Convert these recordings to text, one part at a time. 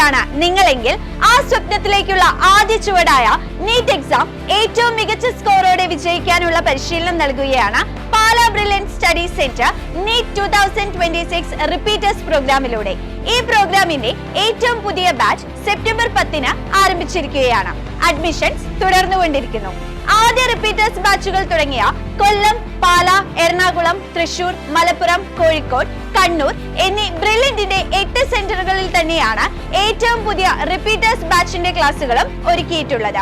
സ്വപ്നത്തിലാണ് നിങ്ങളെങ്കിൽ ആ സ്വപ്നത്തിലേക്കുള്ള ആദ്യ ചുവടായ NEET exam ഏറ്റവും മികച്ച സ്കോറോടെ വിജയിക്കാനുള്ള പരിശീലനം നൽകുകയാണ് Pala brilliant study centre NEET 2026 repeaters പ്രോഗ്രാമിലൂടെ. ഈ പ്രോഗ്രാമിന്റെ ഏറ്റവും പുതിയ ബാച്ച് സെപ്റ്റംബർ 10-ന് ആരംഭിച്ചിരിക്കുകയാണ്. അഡ്മിഷൻസ് തുടർന്നുകൊണ്ടിരിക്കുന്നു. ആദ്യ റിപ്പീറ്റേഴ്സ് ബാച്ചുകൾ തുടങ്ങിയ കൊല്ലം, പാല, എറണാകുളം, തൃശൂർ, മലപ്പുറം, കോഴിക്കോട്, കണ്ണൂർ എന്നീ ബ്രില്യന്റിന്റെ 8 സെന്ററുകളിൽ തന്നെയാണ് ഏറ്റവും പുതിയ റിപ്പീറ്റേഴ്സ് ബാച്ചിന്റെ ക്ലാസുകളും ഒരുക്കിയിട്ടുള്ളത്.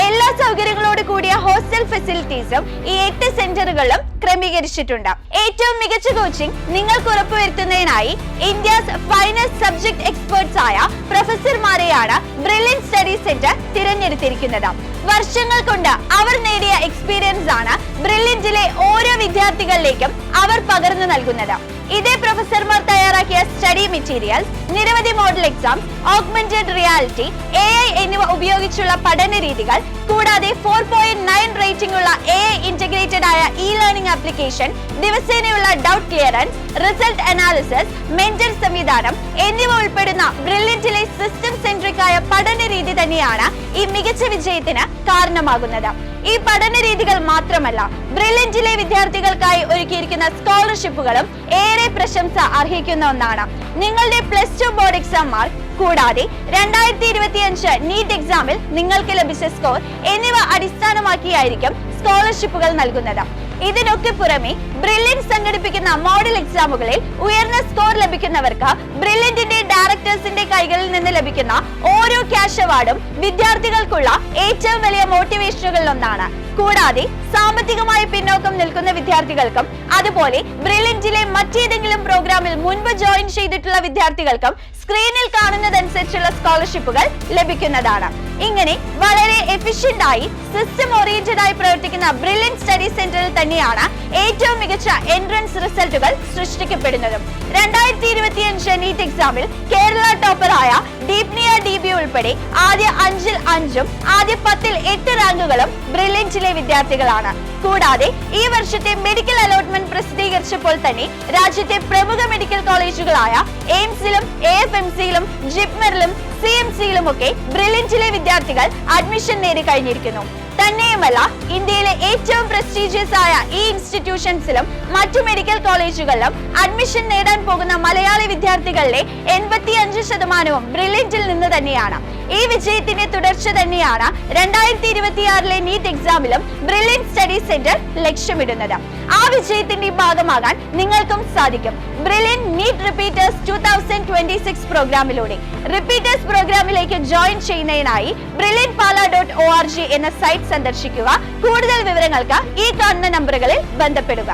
എല്ലാ സൗകര്യങ്ങളോട് കൂടിയ ഹോസ്റ്റൽ ഫെസിലിറ്റീസും ഈ 8 സെന്ററുകളിലും ക്രമീകരിച്ചിട്ടുണ്ട്. ഏറ്റവും മികച്ച കോച്ചിങ് നിങ്ങൾക്ക് ഉറപ്പുവരുത്തുന്നതിനായി ഇന്ത്യസ് ഫൈനസ്റ്റ് സബ്ജക്ട് എക്സ്പേർട്സ് ആയ പ്രൊഫസർമാരെയാണ് ബ്രില്യൻറ്റ് സ്റ്റഡി സെന്റർ തിരഞ്ഞെടുത്തിരിക്കുന്നത്. വർഷങ്ങൾ കൊണ്ട് അവർ നേടിയ എക്സ്പീരിയൻസ് ആണ് ബ്രില്യന്റിലെ ഓരോ വിദ്യാർത്ഥികളിലേക്കും അവർ പകർന്നു നൽകുന്നത്. ഇതേ പ്രൊഫസർമാർ തയ്യാറാക്കിയ സ്റ്റഡി മെറ്റീരിയൽസ്, നിരവധി model exam, augmented reality, AI എന്നിവ ഉപയോഗിച്ചുള്ള പഠന രീതികൾ, കൂടാതെ 4.9 റേറ്റിംഗ് ഉള്ള AI ഇന്റഗ്രേറ്റഡ് ആയ ലേണിംഗ് ആപ്ലിക്കേഷൻ, ദിവസേനയുള്ള doubt clearance, result analysis, mentor സംവിധാനം എന്നിവ ഉൾപ്പെടുന്ന ബ്രില്യന്റിലെ സിസ്റ്റം സെൻട്രിക് ആയ പഠന രീതി തന്നെയാണ് ഈ മികച്ച വിജയത്തിന് കാരണമാകുന്നത്. ഈ പഠന രീതികൾ മാത്രമല്ല, ബ്രില്യന്റിലെ വിദ്യാർത്ഥികൾക്കായി ഒരുക്കിയിരിക്കുന്ന സ്കോളർഷിപ്പുകളും ഏറെ പ്രശംസ അർഹിക്കുന്ന ഒന്നാണ്. നിങ്ങളുടെ +2 ബോർഡ് എക്സാം മാർക്ക്, കൂടാതെ 2025 നീറ്റ് എക്സാമിൽ നിങ്ങൾക്ക് ലഭിച്ച സ്കോർ എന്നിവ അടിസ്ഥാനമാക്കിയായിരിക്കും സ്കോളർഷിപ്പുകൾ നൽകുന്നത്. ഇതിനൊക്കെ പുറമെ ബ്രില്യന്റ് സംഘടിപ്പിക്കുന്ന മോഡൽ എക്സാമുകളിൽ ഉയർന്ന സ്കോർ ലഭിക്കുന്നവർക്ക് ബ്രില്യന്റിന്റെ ഡയറക്ടേഴ്സിന്റെ കൈകളിൽ നിന്ന് ലഭിക്കുന്ന ഓരോ ക്യാഷ് അവാർഡും വിദ്യാർത്ഥികൾക്കുള്ള ഏറ്റവും വലിയ മോട്ടിവേഷനുകളിൽ ഒന്നാണ്. കൂടാതെ സാമ്പത്തികമായി പിന്നോക്കം നിൽക്കുന്ന വിദ്യാർത്ഥികൾക്കും അതുപോലെ ബ്രില്യന്റിലെ മറ്റേതെങ്കിലും പ്രോഗ്രാമിൽ മുൻപ് ജോയിൻ ചെയ്തിട്ടുള്ള വിദ്യാർത്ഥികൾക്കും സ്ക്രീനിൽ കാണുന്നതനുസരിച്ചുള്ള സ്കോളർഷിപ്പുകൾ ലഭിക്കുന്നതാണ്. ഇങ്ങനെ വളരെ എഫിഷ്യന്റ് ആയി സിസ്റ്റം ഓറിയന്റഡ് ആയി പ്രവർത്തിക്കുന്ന ബ്രില്യൻറ്റ് സ്റ്റഡി സെന്ററിൽ തന്നെയാണ് ഏറ്റവും മികച്ച എൻട്രൻസ് റിസൾട്ടുകൾ സൃഷ്ടിക്കപ്പെടുന്നതും. 2025 നീറ്റ് എക്സാമിൽ കേരള ടോപ്പറായ ദീപ്നിയ DB ഉൾപ്പെടെ ആദ്യ 5-ൽ 5-ഉം ആദ്യ 10-ൽ 8 റാങ്കുകളും ബ്രില്യന്റിലെ വിദ്യാർത്ഥികളാണ്. കൂടാതെ ഈ വർഷത്തെ മെഡിക്കൽ അലോട്ട്മെന്റ് പ്രസിദ്ധീകരിച്ചപ്പോൾ തന്നെ രാജ്യത്തെ പ്രമുഖ മെഡിക്കൽ കോളേജുകളായ എയിംസിലും AFMCയിലും ജിപ്മറിലും CMCയിലും ഒക്കെ ബ്രില്യന്റിലെ വിദ്യാർത്ഥികൾ അഡ്മിഷൻ നേടി കഴിഞ്ഞിരിക്കുന്നു. തന്നെയുമല്ല, ഇന്ത്യയിലെ ഏറ്റവും പ്രസ്റ്റീജിയസ് ആയ ഈ ഇൻസ്റ്റിറ്റ്യൂഷൻസിലും മറ്റു മെഡിക്കൽ കോളേജുകളിലും അഡ്മിഷൻ നേടാൻ പോകുന്ന മലയാളി വിദ്യാർത്ഥികളിലെ 85% ബ്രില്യന്റിൽ നിന്ന് തന്നെയാണ്. ഈ വിജയത്തിന്റെ തുടർച്ച തന്നെയാണ് 2026 നീറ്റ് എക്സാമിലും ബ്രില്യൻറ്റ് സ്റ്റഡി സെന്റർ ലക്ഷ്യമിടുന്നത്. ആ വിജയത്തിന്റെ ഭാഗമാകാൻ നിങ്ങൾക്കും സാധിക്കും. ബ്രില്യൻറ്റ് നീറ്റ് റിപ്പീറ്റേഴ്സ് 2026 പ്രോഗ്രാമിലൂടെ. റിപ്പീറ്റേഴ്സ് പ്രോഗ്രാമിലേക്ക് ജോയിൻ ചെയ്യുന്നതിനായി brilliantpala.org എന്ന സൈറ്റ് സന്ദർശിക്കുക. കൂടുതൽ വിവരങ്ങൾക്ക് ഈ കാണുന്ന നമ്പറുകളിൽ ബന്ധപ്പെടുക.